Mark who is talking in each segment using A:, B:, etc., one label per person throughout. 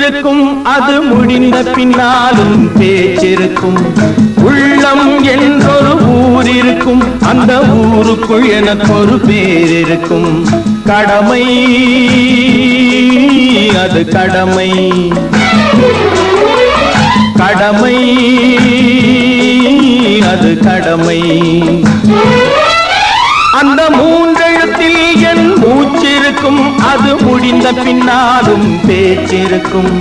A: மூச்சிருக்கும் அது முடிந்த பின்னாலும் பேச்சிருக்கும். உள்ளம் என்றொரு ஊர் இருக்கும், அந்த ஊருக்குள் எனக்கு ஒரு பேர் இருக்கும். கடமை அது கடமை, கடமை அது கடமை. அந்த மூன்றெழுத்தில் என் மூச்சிருக்கும், அது முடிந்த பின்னாலும் பேச்சிருக்கும்.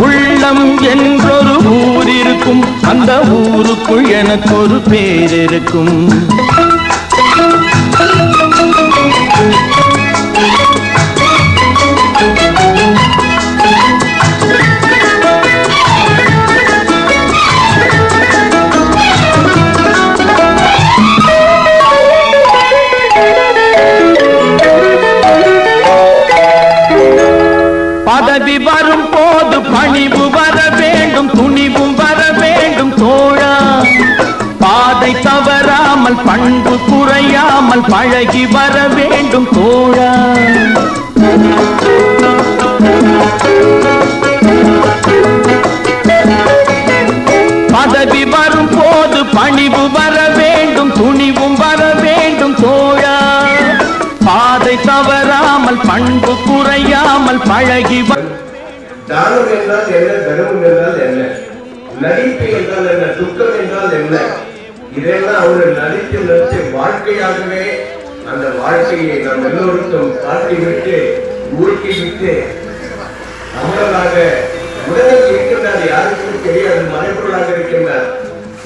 A: உள்ளம் என்றொரு ஊர் இருக்கும், அந்த ஊருக்குள் எனக்கு ஒரு பேர் இருக்கும். பதவி வரும் போது பணிவு வர வேண்டும், துணிவும் வர வேண்டும் தோழா. பாதை தவறாமல் பண்பு குறையாமல் பழகி வர வேண்டும் தோழா. பதவி வரும் போது பணிவு வர வேண்டும், துணிவும் வர வேண்டும் தோழா. பாதை தவறாமல் பண்பு குறையாமல் பழகி.
B: தானம் என்றால் என்ன, தர்மம் என்றால் என்ன, நடிப்பு என்றால் என்ன, துக்கம் என்றால் என்ன, இதெல்லாம் அவர்கள் நடித்து வாழ்க்கையாகவே அந்த வாழ்க்கையை நாம் எல்லோருக்கும் காட்டிவிட்டு ஊட்டிவிட்டு அமரலாக உடனே இருக்கின்றார். யாருக்கும் தெரியாது, மறைபொருளாக இருக்கின்றார்.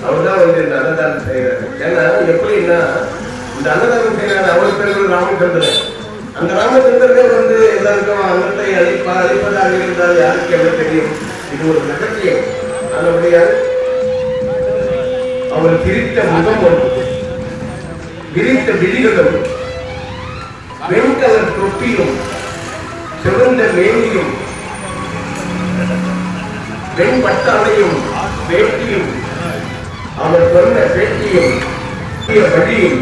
B: அவர்தான் இந்த அன்னதானம் செய்கிறார். ஏன்னா எப்படின்னா இந்த அன்னதானம் செய்கிறார், அவர் பேர்கள் ராமச்சந்திரன். அந்த ராமச்சந்திரனே எல்லாருக்கும் அன்னத்தை அளிப்பதாக இருந்தால் யாருக்கு என்ன தெரியும்? இது ஒரு ரகசியம். அதனுடைய அவர் திரித்த முகமும் விரித்த விழிகளும் வெண்கலர் தொப்பியும் சிவந்த மேனியும் வெண்பட்டாளையும் வேட்டியும் அவர் சொன்ன பேட்டியும் வழியும்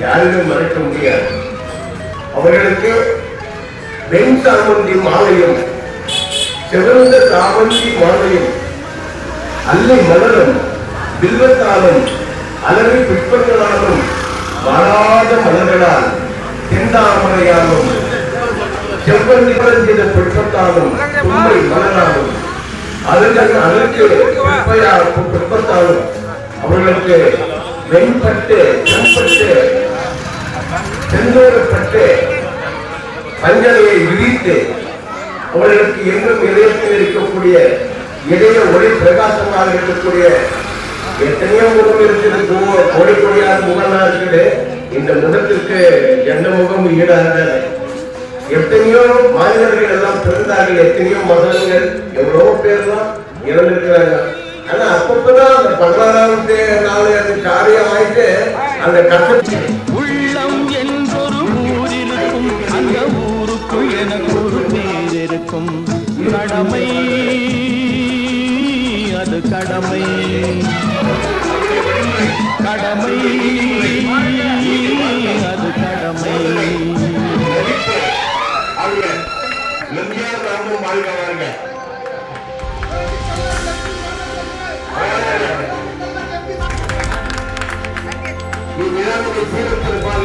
B: யாருக்கும் மறைக்க முடியாது. அவர்களுக்கு வெண் சாமந்தி மாலையும் சிவந்த சாமந்தி மாலையும் அல்லை மலரும் வில்வத்தாலும் அலறி புஷ்பங்களாலும் வாராத மலர்களால் செந்தாமரையாலும் செவ்வந்தி செய்த புஷ்பத்தாலும் உண்மை மலராலும் அதற்கு புஷ்பத்தாலும் அவர்களுக்கு வெண்பட்டு செம்பட்டு செந்தூரப்பட்டு பஞ்சனையை விரித்து அவர்களுக்கு எங்கும் இதயத்தில் இருக்கக்கூடிய இதய ஒளி பிரகாசமாக இருக்கக்கூடிய எத்தனையோ முகம் இருக்குது, கோடி கோடியான முகம்லாம் இருக்குது. இந்த முகத்திற்கு எந்த முகம் ஈடாக எத்தனையோ மாநிலர்கள் எல்லாம் பிறந்தார்கள், எத்தனையோ மகன்கள் எவ்வளவோ பேர்லாம் இறந்திருக்கிறாங்க. ஆனா அப்பப்பதான் அந்த 16ஆம் நாள் அந்த காரியம் ஆயிட்டு அந்த கஷ்டத்தை
A: உள்ளம் என்றொரு ஊர் இருக்கும், அந்த ஊருக்குள் எனக்கு ஒரு பேர் இருக்கும். கடமை அது கடமை, கடமை அது கடமை.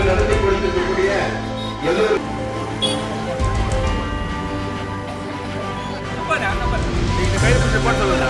B: நடத்தி கொடுக்கக்கூடிய எல்லோரும்
C: நீங்க கையில் பிடிச்சி போட்டு சொல்லுங்க.